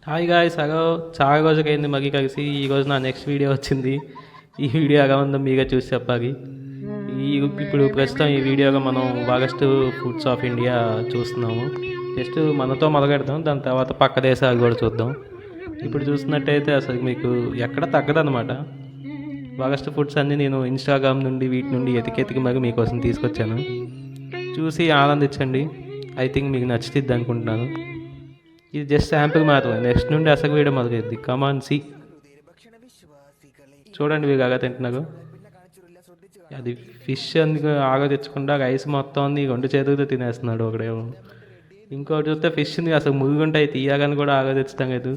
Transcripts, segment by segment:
Hi guys, అగో చాలా రోజులైంది మళ్ళీ కలిసి. ఈరోజు నా నెక్స్ట్ వీడియో వచ్చింది. ఈ వీడియో ఎలా ఉందో మీరే చూసి చెప్పాలి. ఇప్పుడు ప్రస్తుతం ఈ వీడియోలో మనం బాగెస్ట్ ఫుడ్స్ ఆఫ్ ఇండియా చూస్తున్నాము. జస్ట్ మనతో మొదలెడదాం, దాని తర్వాత పక్క దేశాలు కూడా చూద్దాం. ఇప్పుడు చూస్తున్నట్టయితే అసలు మీకు ఎక్కడ తగ్గదనమాట. బాగెస్ట్ ఫుడ్స్ అన్నీ నేను ఇన్స్టాగ్రామ్ నుండి వీటి నుండి ఎతికెతికి మరి మీకోసం తీసుకొచ్చాను. చూసి ఆనందించండి. ఐ థింక్ మీకు నచ్చుతుంది అనుకుంటున్నాను. ఇది జస్ట్ శాంపుల్ మాత్రమే. నెక్స్ట్ నుండి అసలు వేయడం మొదలైద్ది. కమాన్ సి. చూడండి వీళ్ళు ఆగా తింటున్నారు. అది ఫిష్ అందుకు ఆగా తెచ్చకుండా రైస్ మొత్తం అన్ని రెండు చేతులతో తినేస్తున్నాడు ఒకడేమో. ఇంకోటి చూస్తే ఫిష్ని అసలు మురుగుంటాయి తీయగాని కూడా ఆగా తెచ్చుతాం కదా.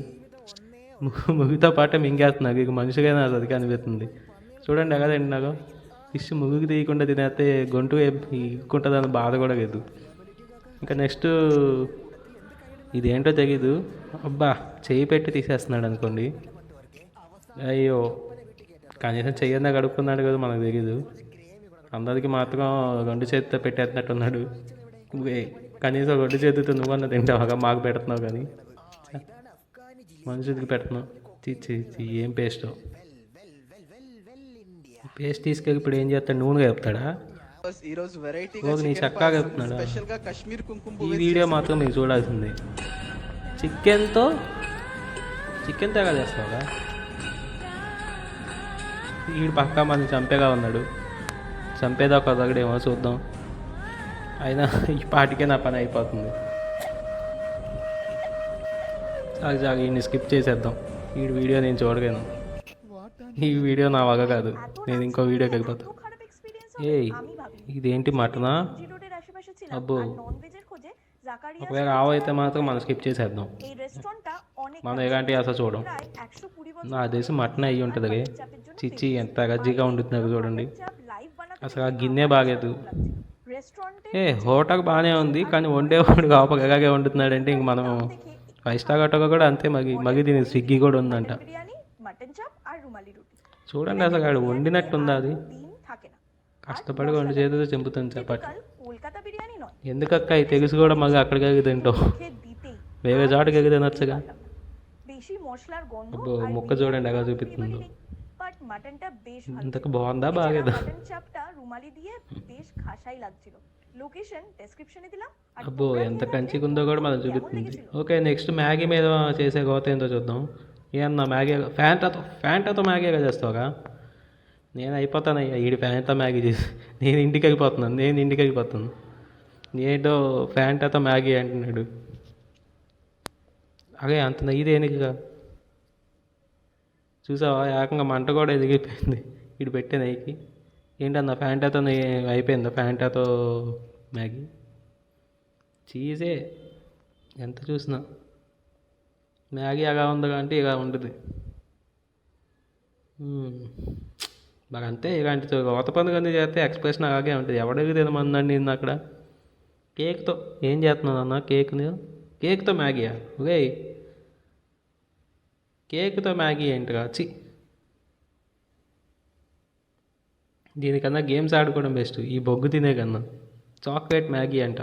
మురుగుతో పాటే మింగేస్తున్నారు. ఇక మనిషిగానే అది కనిపిస్తుంది. చూడండి ఎలా తింటున్నారో. ఫిష్ మురుగు తీయకుండా తినేస్తే గొంతు ఇక్కుంటుంది అని బాధ కూడా లేదు. ఇంకా నెక్స్ట్ ఇదేంటో తెలీదు. అబ్బా, చెయ్యి పెట్టి తీసేస్తున్నాడు అనుకోండి. అయ్యో, కనీసం చెయ్యన్నా గడుపుకున్నాడు కదా, మనకు తెలీదు. అందరికీ మాత్రం రెండు చేతితో పెట్టేస్తున్నట్టున్నాడు. కనీసం రెండు చేతితో నువ్వన్నా తింటావుగా, మాకు పెడుతున్నావు కానీ మనుషులకి పెడుతున్నావు. ఏం పేస్టో. పేస్ట్ తీసుకెళ్ళి ఇప్పుడు ఏం చేస్తాడు? నూనె కలుపుతాడా? నీ చక్కగా కలుపుతున్నాడా? ఈ వీడియో మాత్రం మీరు చూడాల్సిందే. చికెన్తో ఎలా చేస్తావుగా? వీడు పక్కా మనం చంపేగా ఉన్నాడు. చంపేదా ఒక దగ్గడేమో చూద్దాం. అయినా ఈ పాటికే నా పని అయిపోతుంది. సాగు వీడిని స్కిప్ చేసేద్దాం. ఈ వీడియో నేను చూడలేను. ఈ వీడియో నా వగ కాదు. నేను ఇంకో వీడియోకి వెళ్ళిపోతాను. ఇదేంటి మటనా? అబ్బో, ఒకవేళ ఆవైతే మాత్రం మనం స్కిప్ చేసేద్దాం. మనం ఎలాంటి అసలు చూడం. నా దేశం మటన్ అయ్యి ఉంటుంది. చిచ్చి ఎంత గజ్జిగా ఉండుతున్నారు చూడండి. అసలు ఆ గిన్నె బాగలేదు. హోటల్ బాగానే ఉంది, కానీ వండేవాడు కాపగా ఎలాగే వండుతున్నాడంటే ఇంక మనం 5 స్టార్ హోటల్ కూడా అంతే. మగి దీనికి స్విగ్గీ కూడా ఉందంట. చూడండి అసలు ఆడు వండినట్టుందా? అది కష్టపడి వండి చేతితో చెంపుతుంది చపాతి. ఎందుకక్క ఈ తెలుసు కూడా మళ్ళీ అక్కడికి తింటావు. వేరే చోటకి ఎగి తినొచ్చుగా. అబ్బో, ముక్క చూడండి ఎలా చూపిస్తుందో. ఇంతకు బాగుందా బాగేదా? అబ్బో, ఎంత కంచిగా ఉందో కూడా మనం చూపిస్తుంది. ఓకే, నెక్స్ట్ మ్యాగీ మీద చేసే గోత ఏంటో చూద్దాం. ఏమన్నా మ్యాగీ ఫ్యాంటాతో మ్యాగీగా చేస్తావుగా? నేను అయిపోతానయ్యా ఈడి ఫ్యాంటా మ్యాగీ చేసి. నేను ఇంటికి వెళ్ళిపోతున్నాను. ఏంటో ఫ్యాంటాతో మ్యాగీ అంటున్నాడు. అదే అంత నెయ్యి దేనికిగా. చూసావా, ఏకంగా మంట కూడా ఎదిగిపోయింది ఇటు పెట్టే నెయ్యికి. ఏంటన్నా ఫ్యాంటాతో నెయ్యి అయిపోయిందా? ఫ్యాంటాతో మ్యాగీ చీజే. ఎంత చూసినా మ్యాగీ అలా ఉందా అంటే ఇలా ఉంటుంది. బాగా అంతే. ఇలాంటి కొత్త పండుగ అన్నీ చేస్తే ఎక్స్ప్రెషన్ అలాగే ఉంటుంది. ఎవడికి తినమందండి నిన్న అక్కడ. కేక్తో ఏం చేస్తున్నాను అన్న? కేక్తో మ్యాగీయా? ఓకే, కేక్తో మ్యాగీ ఏంటిగా? దీనికన్నా గేమ్స్ ఆడుకోవడం బెస్ట్ ఈ బొగ్గు తినే కన్నా. చాక్లెట్ మ్యాగీ అంట.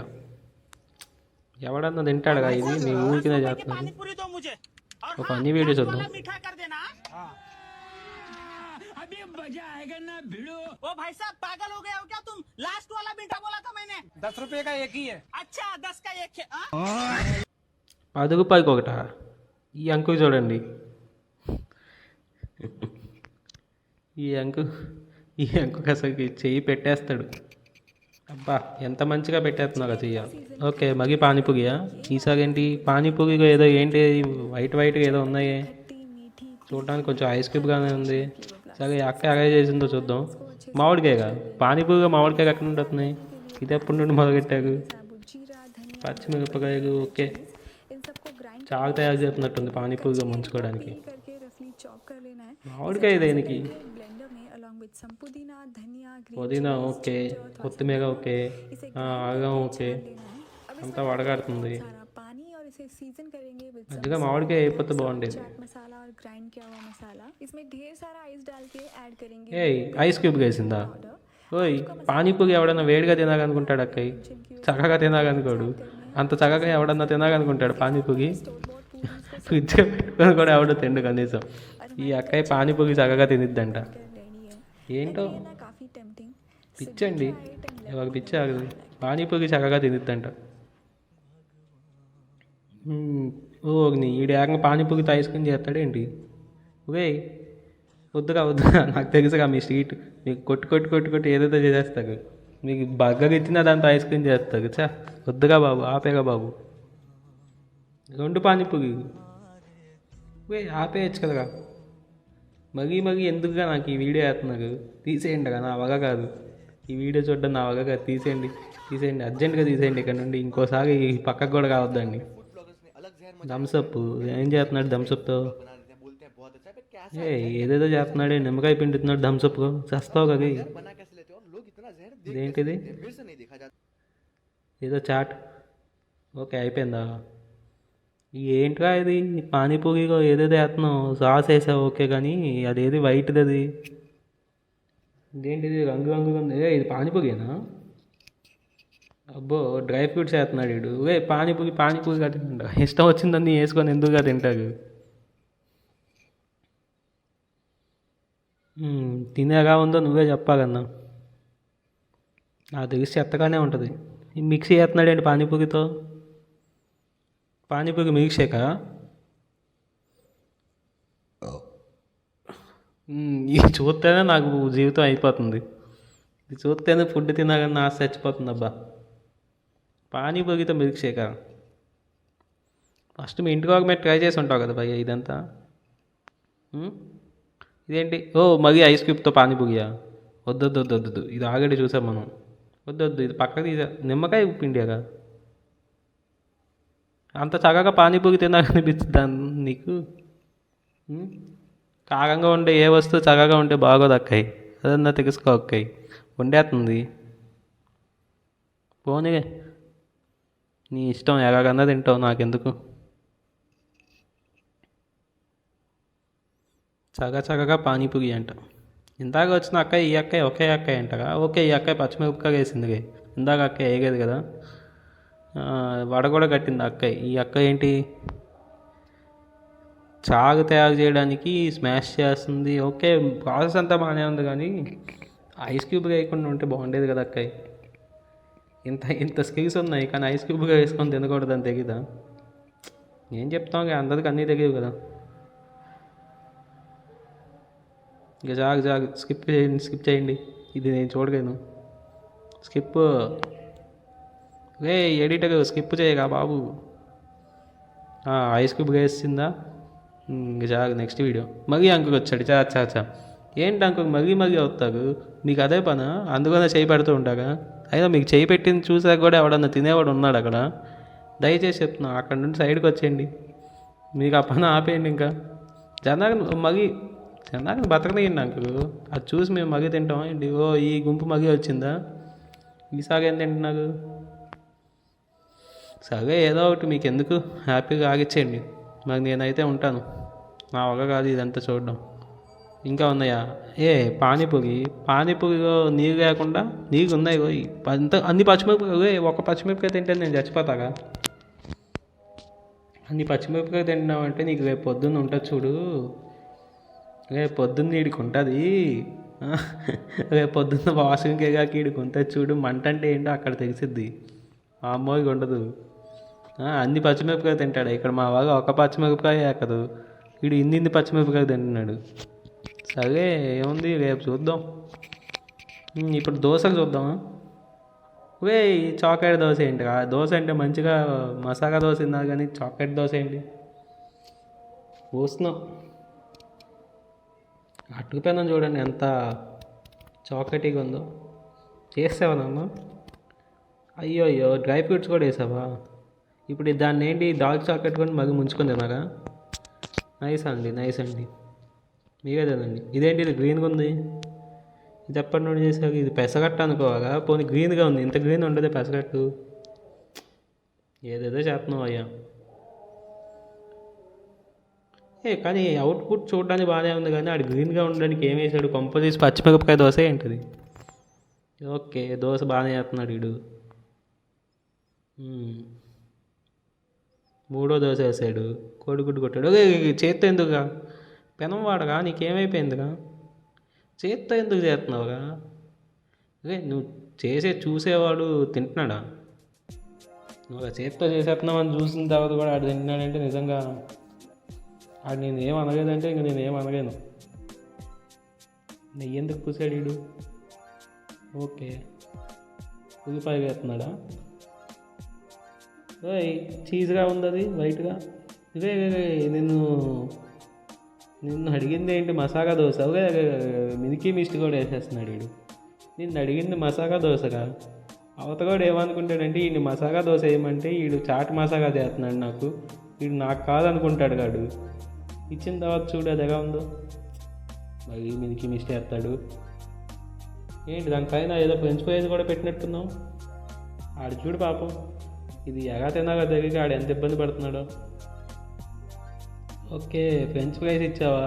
ఎవడన్నా తింటాడుగా ఇది? మీ ఊరికినే చేస్తున్నాను. ఒక అన్ని వీడియో చూద్దాం. मजा आएगा ना भिड़ो। ओ भाई साहब पागल हो गए हो क्या तुम? लास्ट वाला मीठा बोला था मैंने। 10 रुपए का एक ही है। अच्छा 10 का एक है। 10 రూపాయలకి ఒకట? ఈ అంకు చూడండి. ఈ అంకు అసలు చెయ్యి పెట్టేస్తాడు. అబ్బా, ఎంత మంచిగా పెట్టేస్తున్నావు కదా చెయ్య. ఓకే, మగి పానీపూరియా? ఈసారి ఏంటి పానీపూరిగా ఏదో ఏంటి వైట్గా ఏదో ఉన్నాయి. చూడడానికి కొంచెం ఐస్ క్యూబ్గానే ఉంది. సరే, అక్క అరేంజ్ చేసిందో చూద్దాం. మామిడికాయగా? పానీపూరిగా మామిడికాయ ఎక్కడ ఉంటున్నాయి? ఇది ఎప్పటి నుండి మొదలెట్టారు? పచ్చిమిరపకాయలు. ఓకే, చాలా తయారు చేస్తున్నట్టుంది పానీపూరిగా ముంచుకోవడానికి. మామిడికాయ దేనికి? పుదీనా ఓకే, కొత్తిమీర ఓకే, అల్లం ఓకే, అంతా వడగడుతుంది. మధ్యగా మామిడికాయ అయిపోతే బాగుండేది. ఐస్ క్యూబ్ వేసిందా? ఓయ్, పానీపూరి ఎవడన్నా వేడిగా తినాలనుకుంటాడు అక్కయ్య, చక్కగా తినాలనుకోడు. అంత చక్కగా ఎవడన్నా తినాలనుకుంటాడు పానీపూరి? ఫ్రిడ్జ్లో పెట్టుకొని కూడా ఎవడో తిండు కనీసం. ఈ అక్కయ్య పానీపూరి చక్కగా తినిద్దంట. ఏంటో పిచ్చండి, ఎవరికి పిచ్చి ఆగదు. పానీపూరి చక్కగా తినిద్దంట. ఓ నీ ఈడు ఏకంగా పానీపూరి ఐస్ క్రీమ్ చేస్తాడేంటి? ఓకే వద్దుగా వద్దుగా, నాకు తెలుసుగా మీ స్ట్రీట్. మీకు కొట్టు ఏదైతే చేసేస్తారు. మీకు బర్గర్ ఇచ్చినా దాంతో ఐస్ క్రీమ్ చేస్తారు. చా వద్దుగా బాబు, ఆపేగా బాబు. 2 పానీపూరి ఆపేయచ్చు కదరా. మరీ ఎందుకుగా నాకు ఈ వీడియో వేస్తున్నారు? తీసేయండి కదా, నా వగ కాదు. ఈ వీడియో చూడడం నా వగ కాదు. తీసేయండి అర్జెంటుగా తీసేయండి ఇక్కడ నుండి. ఇంకోసారి పక్కకు కూడా కావద్దండి. థమ్సప్ ఏం చేస్తున్నాడు థమ్సప్తో? ఏదేదో చేస్తున్నాడు, నిమ్మకాయ పిండుతున్నాడు థమ్సప్. చేస్తావు కదా. ఇదేంటిది? ఏదో చాట్. ఓకే అయిపోయిందా? ఏంట్రా ఇది? పానీపూరిలో ఏదేదో వేస్తున్నావు, సాస్ వేసావు ఓకే, కానీ అదేది వైట్ది అది ఇదేంటిది? రంగు ఉంది. ఇది పానీపూరినా? అబ్బో డ్రై ఫ్రూట్స్ వేస్తున్నాడు వీడు. పానీపూరి తింటా. ఇష్టం వచ్చిందని వేసుకొని ఎందుకుగా తింటారు? తినేగా ఉందో నువ్వే చెప్పాలన్నా. నాకు తెలిసి చెత్తగానే ఉంటుంది. మిక్సీ వేస్తున్నాడేంటి పానీపూరితో? పానీపూరి మిల్క్ షేకా? ఇది చూస్తేనే నాకు జీవితం అయిపోతుంది. ఇది చూస్తేనే ఫుడ్ తినాలని ఆశ చచ్చిపోతుంది. అబ్బా పానీపూరితో మిల్క్ షేకా? ఫస్ట్ మీ ఇంటికి మీరు ట్రై చేసి ఉంటావు కదా భయ్య ఇదంతా. ఇదేంటి? ఓ మరీ ఐస్ క్యూబ్తో పానీపూరియా? వద్దు, ఇది ఆల్రెడీ చూసాం మనం. వద్దు, ఇది పక్కకు తీసా. నిమ్మకాయ పిండియాగా అంత చక్కగా పానీపూరి తినాలనిపిస్తుందా నీకు? కారంగా ఉండే ఏ వస్తువు చక్కగా ఉంటే బాగోదు అక్కయ్య. అదన్నా తెలుసుకో అక్కయ్య. వండేస్తుంది పోనీగా, నీ ఇష్టం, ఎలాగన్నా తింటావు, నాకెందుకు. చక్కగా పానీపూరి అంట. ఇందాక వచ్చిన అక్కయ్య ఈ అక్కయ్య ఒకే అక్కయ్య అంటగా. ఓకే ఈ అక్కయ్య పచ్చిమిరపకాయ వేసింది. ఇందాక అక్కయ్య వేగేది కదా, వడ కూడా కట్టింది అక్కయ్య. ఈ అక్కయ్య ఏంటి చారు తయారు చేయడానికి స్మాష్ చేస్తుంది. ఓకే ప్రాసెస్ అంతా బాగానే ఉంది, కానీ ఐస్ క్యూబ్ వేయకుండా ఉంటే బాగుండేది కదా అక్కయ్య. ఇంత స్కిల్స్ ఉన్నాయి కానీ ఐస్ క్యూబ్గా వేసుకొని తినకూడదని తెలీదా? ఏం చెప్తాం, అందరికి అన్నీ తెలియదు కదా. ఇక జాగ్ స్కిప్ చేయండి. ఇది నేను చూడలేను. స్కిప్ ఎడిటర్ స్కిప్ చేయగా బాబు. ఐస్ క్యూబ్ వేసిందా? ఇంక జాగ్ నెక్స్ట్ వీడియో. మరీ అంకుకు వచ్చాడు. చా ఏంటి అంకుకు మరీ అవుతారు? మీకు అదే పనా? అందుకనే చేయి పెడుతూ ఉంటాగా. అయినా మీకు చేయి పెట్టింది చూసాక కూడా ఎవడన్నా తినేవాడు ఉన్నాడు అక్కడ? దయచేసి చెప్తున్నా అక్కడ నుండి సైడ్కి వచ్చేయండి. మీకు ఆ పని ఆపేయండి. ఇంకా జనాన్ని బతకనేయండి అంకులు. అది చూసి మేము మగి తింటాం ఏంటి? ఓ ఈ గుంపు మగి వచ్చిందా? ఈసారి ఏం తింటున్నారు? సరే ఏదో ఒకటి మీకు ఎందుకు, హ్యాపీగా ఆగిచ్చేయండి. మరి నేనైతే ఉంటాను. నా వగ కాదు ఇదంతా చూడడం. ఇంకా ఉన్నాయా? పానీపూరిలో నీరు లేకుండా నీరు ఉన్నాయి. అన్ని పచ్చిమిరపకాయ, ఒక పచ్చిమిరపకాయ తింటే నేను చచ్చిపోతాగా. అన్ని పచ్చిమిరపకాయ తింటున్నావంటే నీకు రేపు పొద్దున్న ఉంటుంది చూడు. రేపు పొద్దున్న వీడికి ఉంటుంది. రేపు పొద్దున్న వాషింగ్కి వెళ్ళాక వీడికి ఉంటుంది చూడు. మంట అంటే ఏంటో అక్కడ తెలిసిద్ది. మా అమ్మోకి ఉండదు. అన్ని పచ్చిమిరపకాయ తింటాడు. ఇక్కడ మా వాగా ఒక పచ్చిమిరపకాయ ఎక్కదు. వీడు ఇన్ని పచ్చిమిరపకాయ తింటున్నాడు. సరే ఏముంది, రేపు చూద్దాం. ఇప్పుడు దోశకు చూద్దామా? చాక్లెట్ దోశ ఏంటి? దోశ అంటే మంచిగా మసాలా దోశ తిన్నారు, కానీ చాక్లెట్ దోశ ఏంటి? పోస్తున్నాం. అటుకుపోయినా చూడండి ఎంత చాక్లెటీగా ఉందో. చేసావా నాన్న? అయ్యో డ్రై ఫ్రూట్స్ కూడా వేసావా? ఇప్పుడు దాన్ని ఏంటి డార్క్ చాక్లెట్ కూడా మళ్ళీ ముంచుకొని తిన్నారా? నైస్ అండి మీరే తినండి. ఇదేంటి ఇది గ్రీన్గా ఉంది? ఇది ఎప్పటి నుండి చేసావు? ఇది పెసగట్టు అనుకోవాలా? పోనీ గ్రీన్గా ఉంది. ఇంత గ్రీన్ ఉండదు పెసగట్టు. ఏదేదో చేస్తున్నావు అయ్యా. కానీ అవుట్పుట్ చూడడానికి బాగానే ఉంది, కానీ ఆడు గ్రీన్గా ఉండడానికి ఏం వేసాడు? కొంపదీసి పచ్చిమిరపకాయ దోశ ఏంటిది? ఓకే దోశ బాగానే చేస్తున్నాడు వీడు. మూడో దోశ వేసాడు, కోడిగుడ్డు కొట్టాడు. చేత్తో ఎందుకుగా పెనం వాడగా, నీకేమైపోయిందిగా? చేత్తో ఎందుకు చేస్తున్నావుగా? నువ్వు చూసేవాడు తింటున్నాడా? నువ్వు చేత్తో చేసేస్తున్నావు అని చూసిన తర్వాత కూడా ఆడు తింటున్నాడంటే నిజంగా ఆడు నేను ఏం అనలేదంటే ఇంక నేనేం అనలేను. నెయ్యి ఎందుకు పూసాడు వీడు? ఓకే, ఉల్లిపాయ వేస్తున్నాడా? చీజ్గా ఉంది అది వైట్గా. ఇదే నిన్ను అడిగింది ఏంటి మసాలా దోశ? మిల్కీ మిస్ట్ కూడా వేసేస్తున్నాడు వీడు. నిన్ను అడిగింది మసాలా దోశగా. అవత కూడా ఏమనుకుంటాడంటే వీడిని మసాలా దోశ వేయమంటే వీడు చాట్ మసాలా చేస్తున్నాడు నాకు, వీడు నాకు కాదనుకుంటాడు కాడు. ఇచ్చిన తర్వాత చూడు అది ఎలా ఉందో. మరి మిల్కీ మిస్ట్ వేస్తాడు ఏంటి? దానిపైన ఏదో ఫ్రెంచ్ ఫ్రైస్ కూడా పెట్టినట్టున్నావు. ఆడు చూడు పాపం, ఇది ఎలా తినాలో తెలియక ఆడు ఎంత ఇబ్బంది పడుతున్నాడో. ఓకే, ఫ్రెంచ్ ఫ్రైస్ ఇచ్చావా?